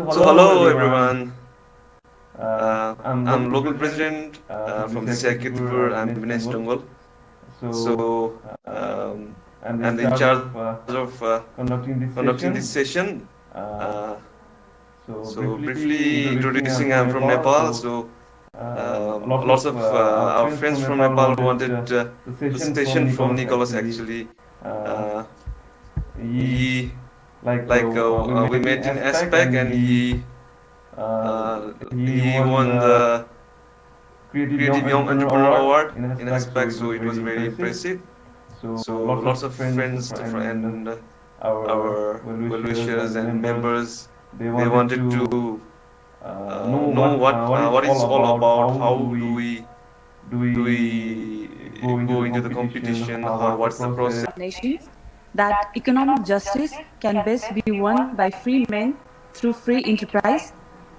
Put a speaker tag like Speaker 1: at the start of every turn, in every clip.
Speaker 1: So hello everyone.
Speaker 2: I'm
Speaker 1: I'm
Speaker 2: local
Speaker 1: local
Speaker 2: president
Speaker 1: president
Speaker 2: from
Speaker 1: from
Speaker 2: JCI
Speaker 1: JCI
Speaker 2: Kirtipur.
Speaker 1: Kirtipur.
Speaker 2: I'm
Speaker 1: I'm
Speaker 2: Dinesh
Speaker 1: Dinesh
Speaker 2: Tongol.
Speaker 1: Tongol.
Speaker 2: So
Speaker 1: So
Speaker 2: I'm in
Speaker 1: I'm in
Speaker 2: charge
Speaker 1: charge
Speaker 2: of
Speaker 1: of
Speaker 2: conducting this
Speaker 1: conducting this
Speaker 2: session.
Speaker 1: session.
Speaker 2: Uh,
Speaker 1: Uh,
Speaker 2: so
Speaker 1: so
Speaker 2: briefly
Speaker 1: briefly
Speaker 2: introducing, I'm
Speaker 1: introducing,
Speaker 2: from
Speaker 1: I'm from
Speaker 2: Nepal.
Speaker 1: Nepal.
Speaker 2: So
Speaker 1: So
Speaker 2: lots of
Speaker 1: lots of
Speaker 2: our
Speaker 1: our
Speaker 2: friends
Speaker 1: friends
Speaker 2: from
Speaker 1: from
Speaker 2: Nepal
Speaker 1: Nepal
Speaker 2: wanted
Speaker 1: wanted
Speaker 2: the session from
Speaker 1: presentation from
Speaker 2: Nicholas
Speaker 1: Nicholas
Speaker 2: actually.
Speaker 1: actually.
Speaker 2: Uh,
Speaker 1: Uh,
Speaker 2: he
Speaker 1: he
Speaker 2: we
Speaker 1: we
Speaker 2: met in
Speaker 1: met in
Speaker 2: aspect
Speaker 1: aspect
Speaker 2: and
Speaker 1: and
Speaker 2: uh, he
Speaker 1: he
Speaker 2: won
Speaker 1: won
Speaker 2: the
Speaker 1: the
Speaker 2: Creative Young
Speaker 1: Creative Young
Speaker 2: Entrepreneur
Speaker 1: Entrepreneur
Speaker 2: Award
Speaker 1: Award
Speaker 2: in
Speaker 1: in
Speaker 2: aspect. So
Speaker 1: aspect.
Speaker 2: it
Speaker 1: So
Speaker 2: was
Speaker 1: it was
Speaker 2: very
Speaker 1: very
Speaker 2: impressive.
Speaker 1: impressive.
Speaker 2: So
Speaker 1: So
Speaker 2: lots of
Speaker 1: lots of
Speaker 2: friends
Speaker 1: friends
Speaker 2: and
Speaker 1: and
Speaker 2: our
Speaker 1: our
Speaker 2: well-wishers
Speaker 1: well-wishers
Speaker 2: and
Speaker 1: and
Speaker 2: members,
Speaker 1: members,
Speaker 2: they
Speaker 1: they
Speaker 2: wanted
Speaker 1: wanted
Speaker 2: to
Speaker 1: to
Speaker 2: know
Speaker 1: know
Speaker 2: what it's
Speaker 1: what
Speaker 2: all
Speaker 1: is all
Speaker 2: about.
Speaker 1: about.
Speaker 2: How
Speaker 1: How
Speaker 2: do
Speaker 1: do
Speaker 2: we go
Speaker 1: we
Speaker 2: into
Speaker 1: go
Speaker 2: the
Speaker 1: into the
Speaker 2: competition?
Speaker 1: competition?
Speaker 2: What's the
Speaker 1: What's the
Speaker 2: process?
Speaker 1: process?
Speaker 3: Nations that economic justice can best be won by free men through free enterprise,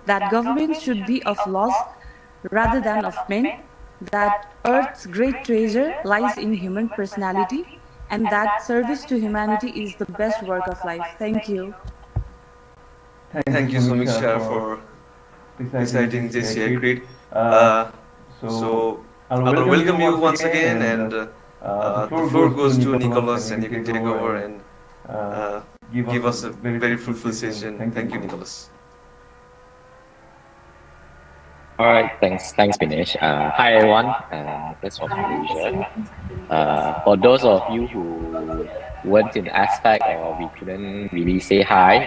Speaker 3: that government should be of laws rather than of men, that Earth's great treasure lies in human personality, and that service to humanity is the best work of life. Thank you.
Speaker 2: Thank you,
Speaker 1: Thank you,
Speaker 2: Samiksha,
Speaker 1: Samiksha,
Speaker 2: for
Speaker 1: for
Speaker 2: reciting
Speaker 1: reciting
Speaker 2: JCI
Speaker 1: JCI
Speaker 2: Crit.
Speaker 1: Creed.
Speaker 2: Uh,
Speaker 1: Uh,
Speaker 2: so
Speaker 1: so
Speaker 2: I'll
Speaker 1: I'll
Speaker 2: welcome you
Speaker 1: welcome you
Speaker 2: once
Speaker 1: once
Speaker 2: again,
Speaker 1: again,
Speaker 2: and
Speaker 1: and
Speaker 2: the
Speaker 1: the
Speaker 2: floor
Speaker 1: floor
Speaker 2: goes to
Speaker 1: goes to
Speaker 2: Nicholas, and
Speaker 1: Nicholas,
Speaker 2: you
Speaker 1: and
Speaker 2: can
Speaker 1: you can
Speaker 2: take
Speaker 1: take
Speaker 2: over
Speaker 1: over
Speaker 2: and
Speaker 1: and
Speaker 2: uh,
Speaker 1: uh,
Speaker 2: give us
Speaker 1: give
Speaker 2: a
Speaker 1: us a
Speaker 2: very
Speaker 1: very
Speaker 2: fruitful
Speaker 1: fruitful
Speaker 2: session.
Speaker 1: session.
Speaker 2: Thank you,
Speaker 1: Thank you,
Speaker 2: Nicholas.
Speaker 1: Nicholas.
Speaker 4: All right, thanks, Vinesh. Hi, everyone. That's from Malaysia. For those of you who weren't in the aspect or we couldn't really say hi,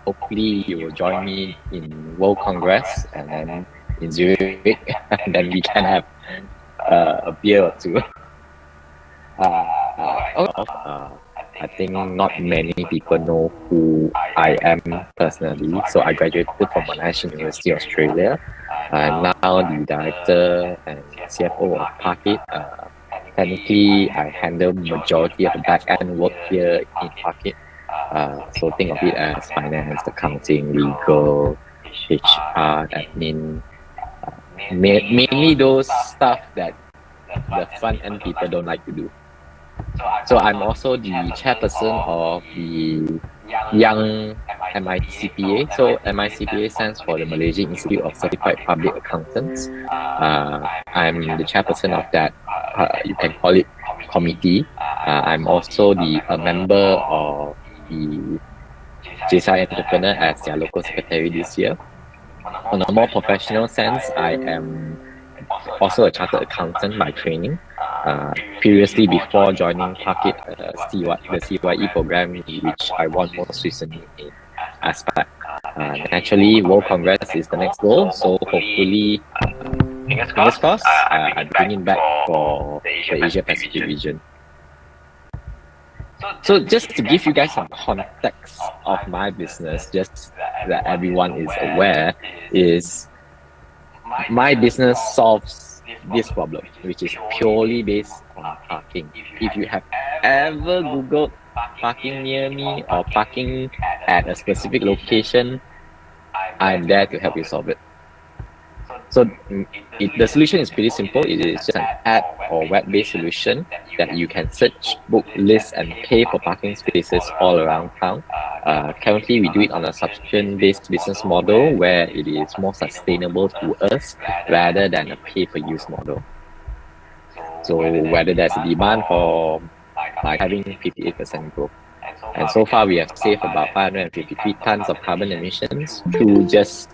Speaker 4: hopefully you will join me in World Congress and then in Zurich, and then we can have a beer or two. I think not many people know who I am personally. So I graduated from Monash University, Australia. I'm now the director and CFO of Parkit. Technically, I handle majority of the back end work here in Parkit. So think of it as finance, accounting, legal, HR, admin, mainly those stuff that the front end people don't like to do. So I'm also the chairperson of the Young MICPA. So MICPA stands for the Malaysian Institute of Certified Public Accountants. I'm the chairperson of that. You can call it committee. I'm also a member of the JCI Entrepreneur as their local secretary this year. On a more professional sense, I am also a chartered accountant by training. Previously, before joining Parkit, the CYE program, which I won most recently in aspect. Naturally, World Congress is the next goal, so hopefully, fingers crossed, I bring it back for the Asia Pacific region. So just to give you guys some context of my business, just that everyone is aware, is my business solves this problem, which is purely based on parking. If you have ever Googled parking near me or parking at a specific location, I'm there to help you solve it. So the solution is pretty simple. It is just an app or web-based solution that you can search, book, list, and pay for parking spaces all around town. Currently, we do it on a subscription-based business model where it is more sustainable to us rather than a pay-per-use model. So whether there's a demand for having 58% growth. And so far, we have saved about 553 tons of carbon emissions through just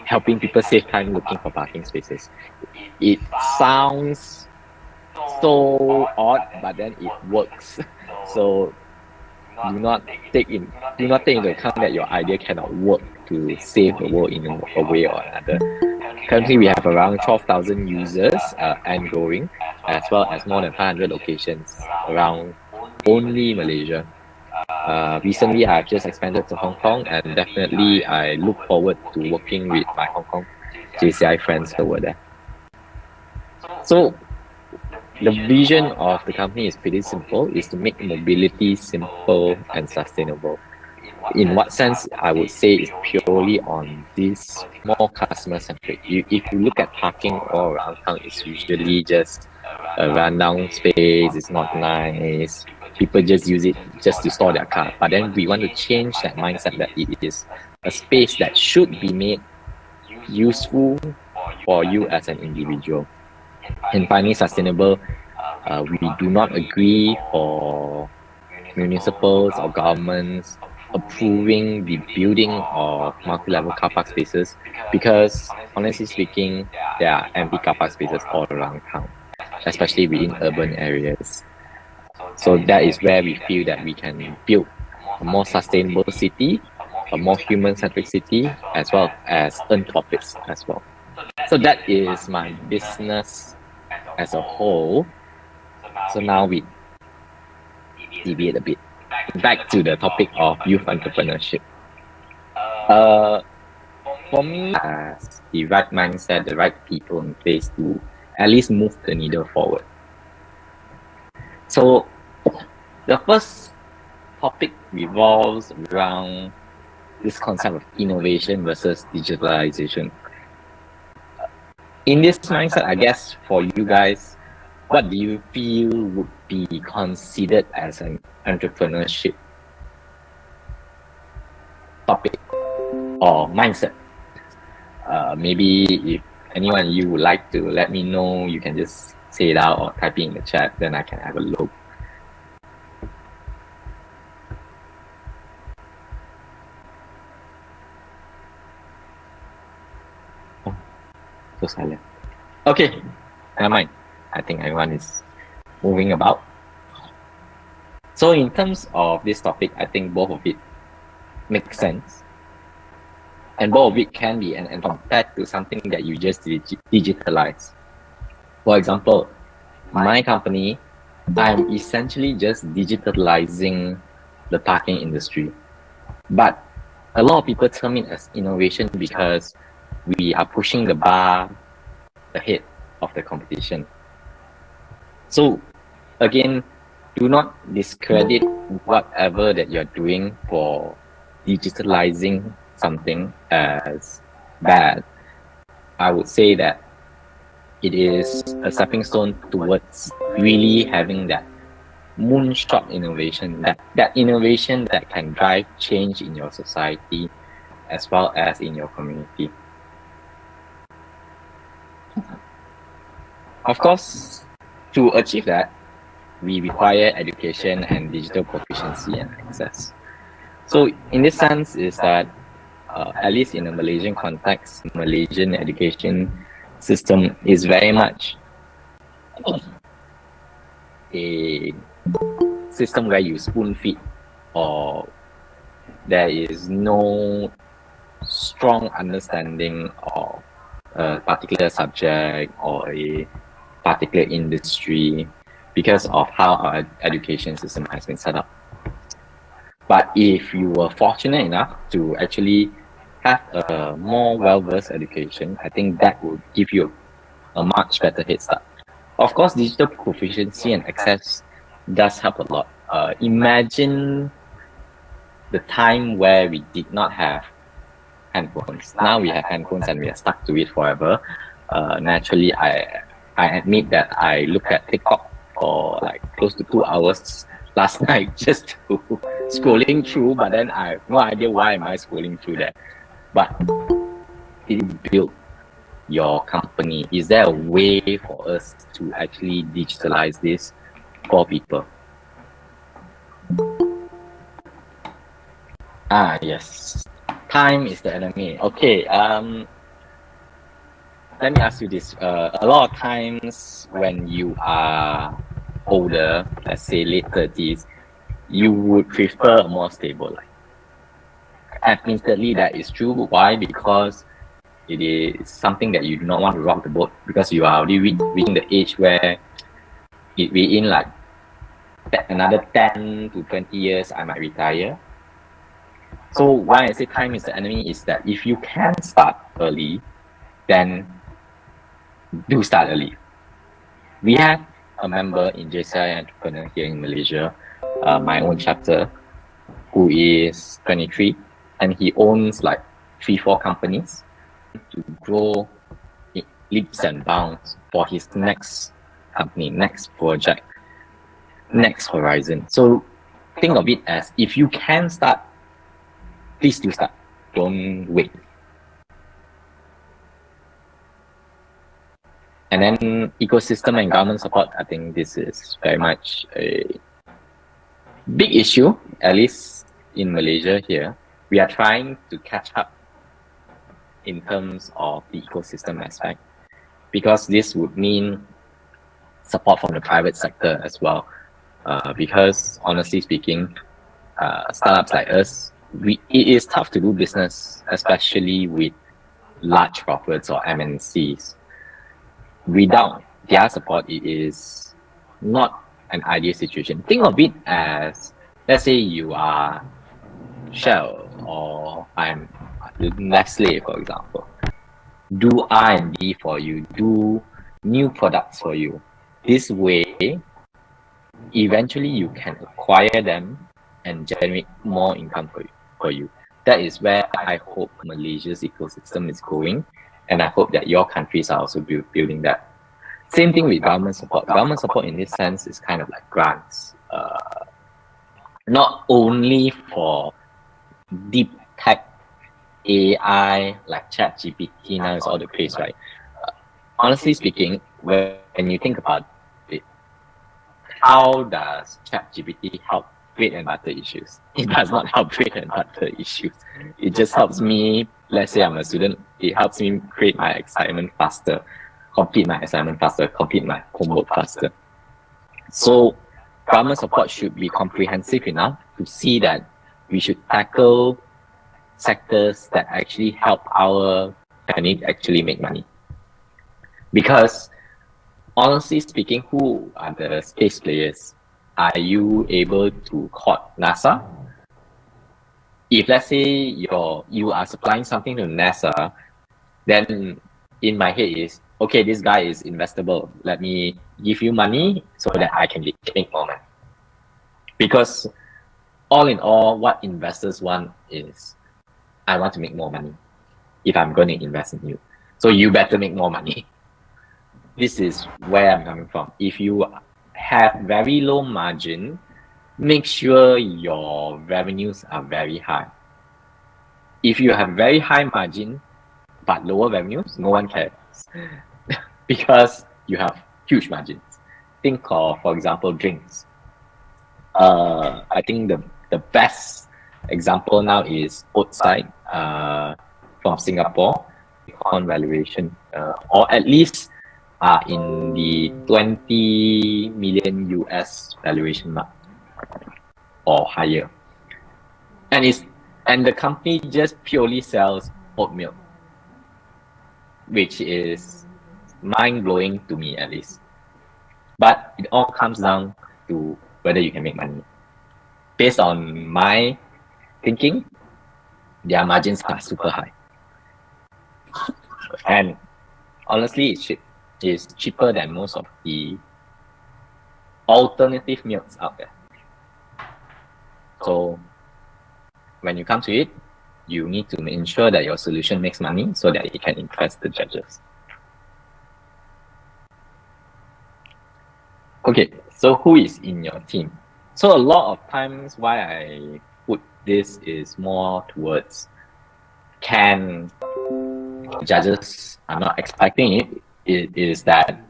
Speaker 4: helping people save time looking for parking spaces. It sounds so odd, but then it works. So do not take into account that your idea cannot work to save the world in a way or another. Currently, we have around 12,000 users and growing, as well as more than 500 locations around only Malaysia. Recently, I've just expanded to Hong Kong, and definitely I look forward to working with my Hong Kong JCI friends over there. So the vision of the company is pretty simple, is to make mobility simple and sustainable. In what sense, I would say it's purely on this more customer centric. If you look at parking all around town, it's usually just a rundown space, it's not nice. People just use it just to store their car. But then we want to change that mindset that it is a space that should be made useful for you as an individual. In finding sustainable, we do not agree for municipals or governments approving the building of multi-level car park spaces because, honestly speaking, there are empty car park spaces all around town, especially within urban areas. So that is where we feel that we can build a more sustainable city, a more human-centric city, as well as earn profits as well. So that is my business as a whole. So now we deviate a bit. Back to the topic of youth entrepreneurship. For me, as the right mindset, the right people in place to at least move the needle forward. So the first topic revolves around this concept of innovation versus digitalization. In this mindset, I guess for you guys, what do you feel would be considered as an entrepreneurship topic or mindset? Maybe if anyone you would like to let me know, you can just say it out or type it in the chat, then I can have a look. Oh, so silent. Okay, never mind. I think everyone is moving about. So in terms of this topic, I think both of it makes sense. And both of it can be and compared to something that you just digitalize. For example, my company, I'm essentially just digitalizing the parking industry. But a lot of people term it as innovation because we are pushing the bar ahead of the competition. So again, do not discredit whatever that you're doing for digitalizing something as bad. I would say that it is a stepping stone towards really having that moonshot innovation, that innovation that can drive change in your society as well as in your community. Of course, to achieve that, we require education and digital proficiency and access. So in this sense is that at least in a Malaysian context, Malaysian education system is very much a system where you spoon feed or there is no strong understanding of a particular subject or a particular industry because of how our education system has been set up. But if you were fortunate enough to actually have a more well-versed education, I think that would give you a much better head start. Of course, digital proficiency and access does help a lot. Imagine the time where we did not have handphones. Now we have handphones and we are stuck to it forever. Naturally, I admit that I looked at TikTok for like close to 2 hours last night just to scrolling through, but then I have no idea why am I scrolling through that. But it built your company. Is there a way for us to actually digitalize this for people? Yes. Time is the enemy. Okay. Let me ask you this. A lot of times when you are older, let's say late 30s, you would prefer a more stable life. Admittedly, that is true. Why? Because it is something that you do not want to rock the boat because you are already reaching the age where within like another 10 to 20 years, I might retire. So why I say time is the enemy is that if you can start early, then do start early. We have a member in JCI Entrepreneur here in Malaysia, my own chapter, who is 23, and he owns like 3-4 companies to grow leaps and bounds for his next company, next project, next horizon. So think of it as if you can start, please do start. don't wait. And then ecosystem and government support, I think this is very much a big issue, at least in Malaysia here. We are trying to catch up in terms of the ecosystem aspect, because this would mean support from the private sector as well. Because honestly speaking, startups like us, it is tough to do business, especially with large corporates or MNCs. Without their support, it is not an ideal situation. Think of it as, let's say you are Shell or I'm Nestle, for example. Do R&D for you, do new products for you. This way, eventually you can acquire them and generate more income for you. That is where I hope Malaysia's ecosystem is going, and I hope that your countries are also building that. Same thing with government support. Government support in this sense is kind of like grants, not only for deep tech AI like ChatGPT. Now is all the craze, right? Honestly speaking, when you think about it, how does ChatGPT help bread and butter issues? It does not help bread and butter issues. It just helps me, let's say I'm a student, it helps me create my assignment faster, complete my assignment faster, complete my homework faster. So government support should be comprehensive enough to see that we should tackle sectors that actually help our company actually make money. Because honestly speaking, who are the space players? Are you able to caught NASA? If let's say you are supplying something to NASA, then in my head is, okay, this guy is investable. Let me give you money so that I can make more money. Because all in all, what investors want is, I want to make more money if I'm going to invest in you. So you better make more money. This is where I'm coming from. If you have very low margin, make sure your revenues are very high. If you have very high margin but lower revenues, no one cares because you have huge margins. Think of, for example, drinks. I think the best example now is Outside from Singapore on valuation, or at least in the 20 million US valuation mark or higher. And the company just purely sells oat milk, which is mind-blowing to me at least. But it all comes down to whether you can make money. Based on my thinking, their margins are super high. And honestly, it's cheaper than most of the alternative milks out there. So when you come to it, you need to ensure that your solution makes money so that it can impress the judges. Okay, so who is in your team? So a lot of times why I put this is more towards, can judges are not expecting it is that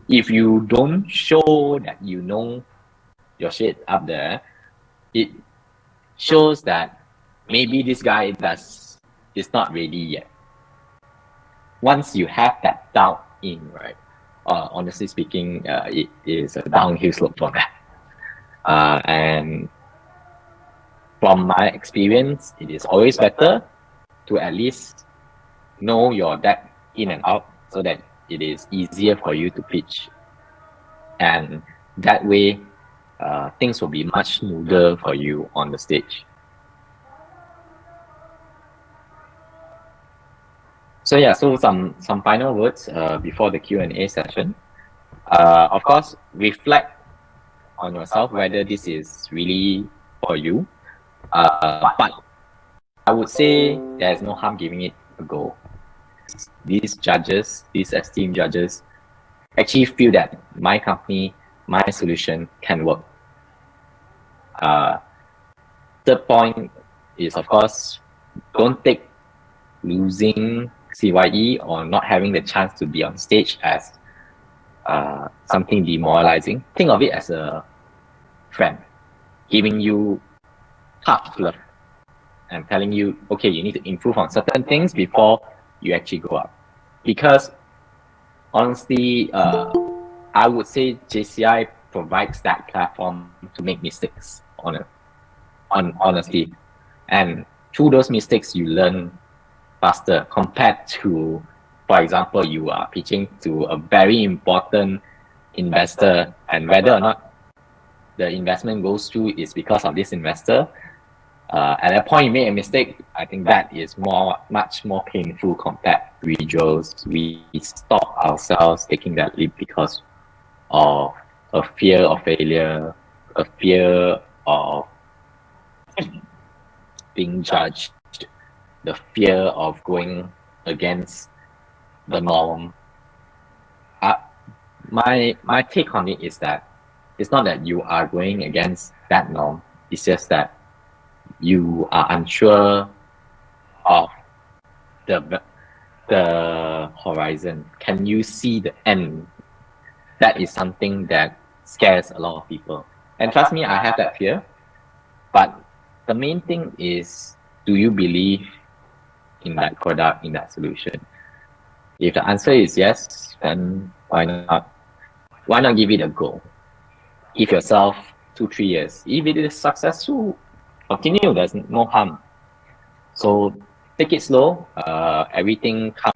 Speaker 4: if you don't show that you know your shit up there, it shows that maybe this guy is not ready yet. Once you have that doubt in, right, honestly speaking, it is a downhill slope from that. And from my experience, it is always better to at least know your deck in and out so that it is easier for you to pitch. And that way, things will be much smoother for you on the stage. So yeah, so some final words before the Q&A session. Of course, reflect on yourself whether this is really for you. But I would say there's no harm giving it a go. These judges, these esteemed judges, actually feel that my company, my solution can work. Third point is, of course, don't take losing CYE or not having the chance to be on stage as something demoralizing. Think of it as a friend giving you tough love and telling you, okay, you need to improve on certain things before you actually go up. Because honestly, I would say JCI provides that platform to make mistakes honestly. And through those mistakes, you learn faster compared to, for example, you are pitching to a very important investor, and whether or not the investment goes through is because of this investor. At that point, you made a mistake. I think that is much more painful compared to individuals. We stop ourselves taking that leap because of a fear of failure, a fear of being judged, the fear of going against the norm. My take on it is that it's not that you are going against that norm. It's just that you are unsure of the horizon. Can you see the end? That is something that scares a lot of people. And trust me, I have that fear. But the main thing is, do you believe in that product, in that solution? If the answer is yes, then why not? Why not give it a go? Give yourself 2-3 years. If it is successful, continue. There's no harm. So take it slow. Everything comes.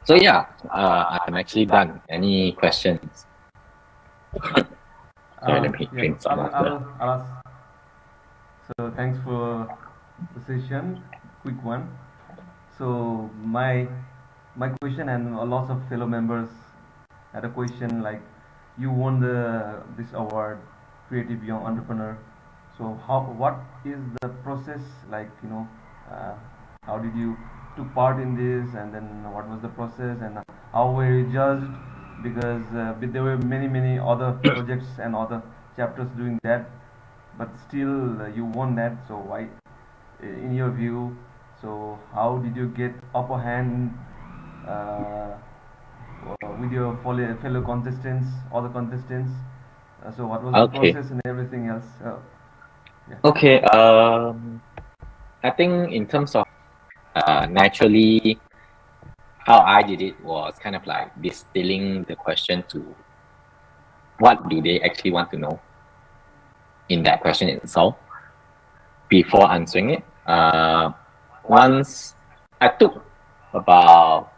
Speaker 4: So yeah, I'm actually done. Any questions? Sorry, let me drink some water.
Speaker 2: I'll ask. So thanks for the session, quick one. So my question, and a lot of fellow members had a question like, you won this award, Creative Young Entrepreneur. So what is the process like? How did you took part in this, and then what was the process, and how were you judged? Because there were many other projects and other chapters doing that, but still you won that. So why, in your view, so how did you get upper hand with your fellow contestants, other contestants? So what was the process and everything else? Yeah.
Speaker 4: Okay. I think in terms of naturally, how I did it was kind of like distilling the question to what do they actually want to know in that question itself before answering it. Once I took about,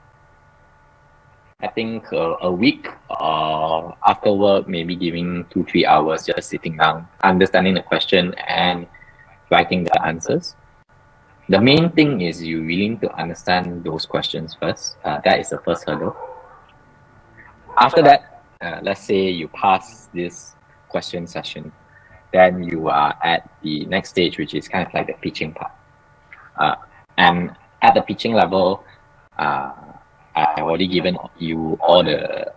Speaker 4: I think a week after work, maybe giving 2-3 hours just sitting down, understanding the question and writing the answers. The main thing is you really need to understand those questions first. That is the first hurdle. After that, let's say you pass this question session, then you are at the next stage, which is kind of like the pitching part. And at the pitching level, I've already given you all the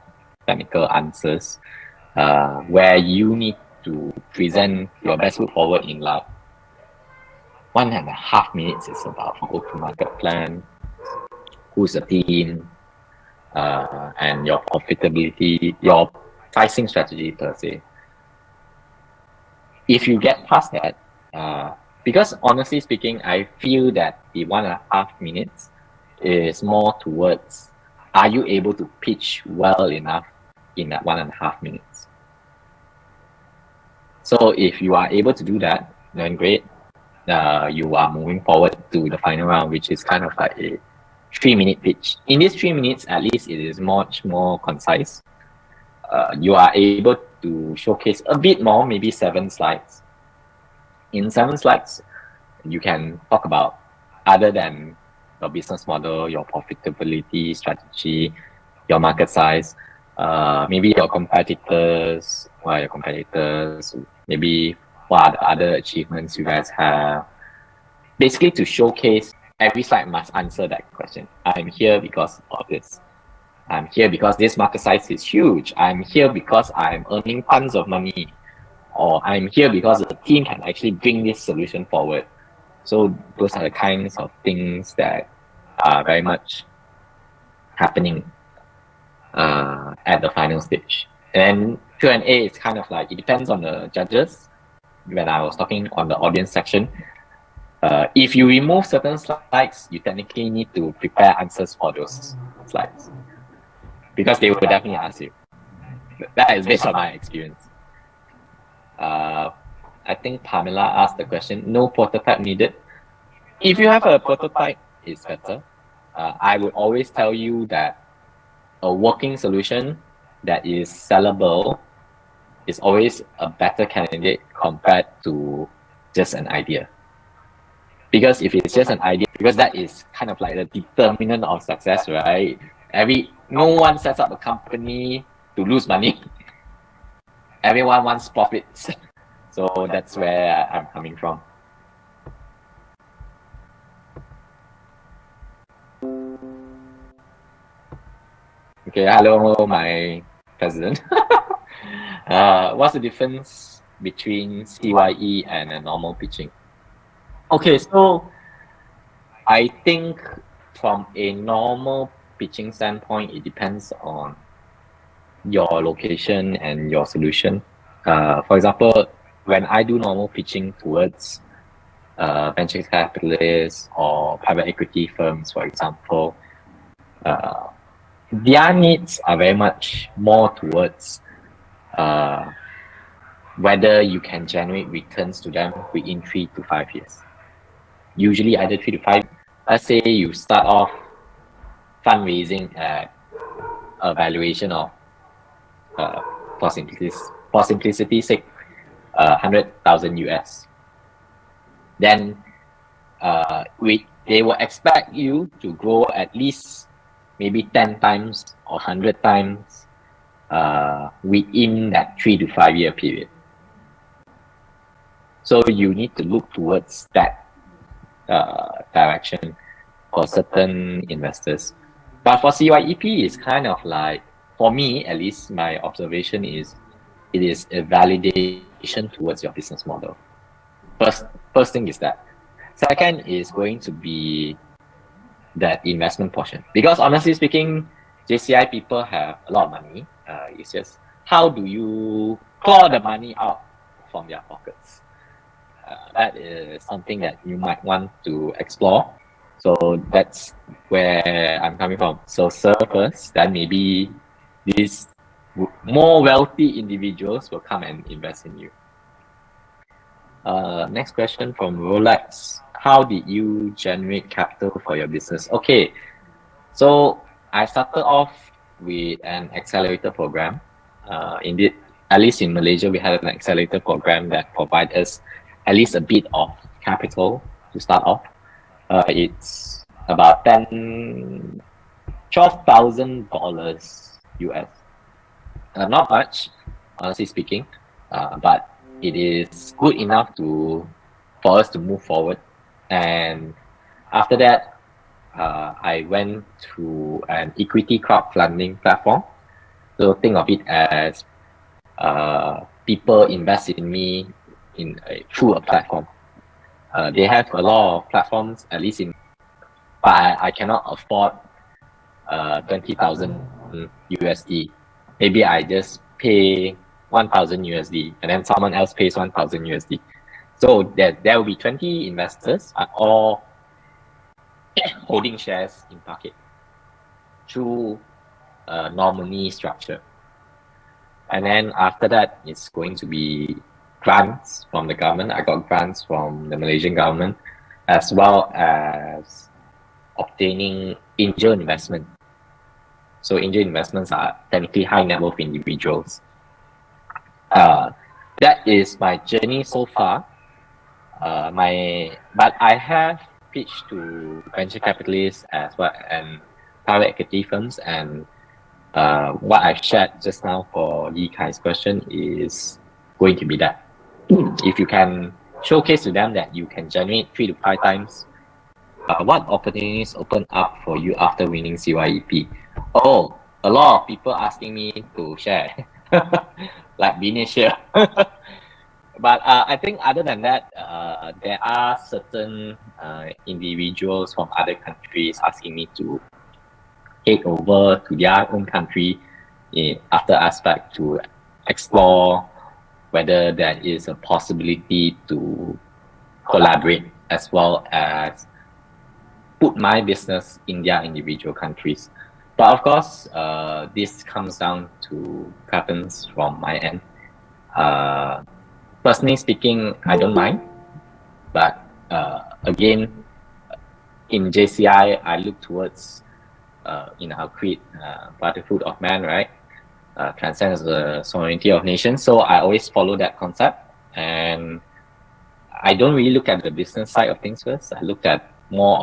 Speaker 4: technical answers, where you need to present your best foot forward in like 1.5 minutes. Is about go-to-market plan, who's the team, and your profitability, your pricing strategy per se. If you get past that, because honestly speaking, I feel that the 1.5 minutes is more towards, are you able to pitch well enough in that 1.5 minutes? So if you are able to do that, then great. You are moving forward to the final round, which is kind of like a 3-minute pitch. In these 3 minutes, at least it is much more concise. You are able to showcase a bit more, maybe 7 slides. In 7 slides, you can talk about, other than your business model, your profitability strategy, your market size, maybe your competitors, what are your competitors, maybe what are the other achievements you guys have. Basically, to showcase, every slide must answer that question. I'm here because of this. I'm here because this market size is huge. I'm here because I'm earning tons of money. Or I'm here because the team can actually bring this solution forward. So those are the kinds of things that are very much happening at the final stage. And Q&A is kind of like, it depends on the judges. When I was talking on the audience section, if you remove certain slides, you technically need to prepare answers for those slides, because they will definitely ask you. That is based on my experience. I think Pamela asked the question, no prototype needed. If you have a prototype, it's better. I would always tell you that a working solution that is sellable is always a better candidate compared to just an idea. Because if it's just an idea, because that is kind of like the determinant of success, right? No one sets up a company to lose money. Everyone wants profits. So that's where I'm coming from. Okay, hello, my president. What's the difference between CYE and a normal pitching? Okay, so I think from a normal pitching standpoint, it depends on your location and your solution. For example, when I do normal pitching towards venture capitalists or private equity firms, for example, their needs are very much more towards whether you can generate returns to them within 3 to 5 years. Usually either 3 to 5. Let's say you start off fundraising at a valuation of, for simplicity's sake, 100,000 US. Then they will expect you to grow at least maybe 10 times or 100 times within that 3 to 5 year period. So you need to look towards that direction for certain investors. But for CYEP, it's kind of like, for me, at least my observation is, it is a validation towards your business model. First thing is that. Second is going to be that investment portion. Because honestly speaking, JCI people have a lot of money. It's just, how do you claw the money out from their pockets? That is something that you might want to explore. So that's where I'm coming from. So serve first, then maybe these more wealthy individuals will come and invest in you. Next question from Rolex. How did you generate capital for your business? Okay, so I started off with an accelerator program. Indeed, at least in Malaysia, we had an accelerator program that provided us at least a bit of capital to start off. It's about $12,000 US. Not much, honestly speaking, but it is good enough for us to move forward. And after that, I went to an equity crowdfunding platform. So think of it as people invest in me through a platform. They have a lot of platforms, at least but I cannot afford 20,000 USD. Maybe I just pay 1,000 USD and then someone else pays 1,000 USD. So there will be 20 investors, all holding shares in Packet through a nominee structure. And then after that, it's going to be grants from the government. I got grants from the Malaysian government, as well as obtaining angel investment. So angel investments are technically high net worth individuals. That is my journey so far. But I have pitched to venture capitalists as well and private equity firms, and what I've shared just now for Yi Kai's question is going to be that. If you can showcase to them that you can generate 3 to 5 times, what opportunities open up for you after winning CYEP? Oh, a lot of people asking me to share, like Vinesh here. But I think other than that, there are certain individuals from other countries asking me to head over to their own country after aspect to explore whether there is a possibility to collaborate as well as put my business in their individual countries. But of course, this comes down to preference from my end. Personally speaking, I don't mind. But again, in JCI, I look towards in our creed, brotherhood of man, right? Transcends the sovereignty of nations. So I always follow that concept, and I don't really look at the business side of things first. I looked at more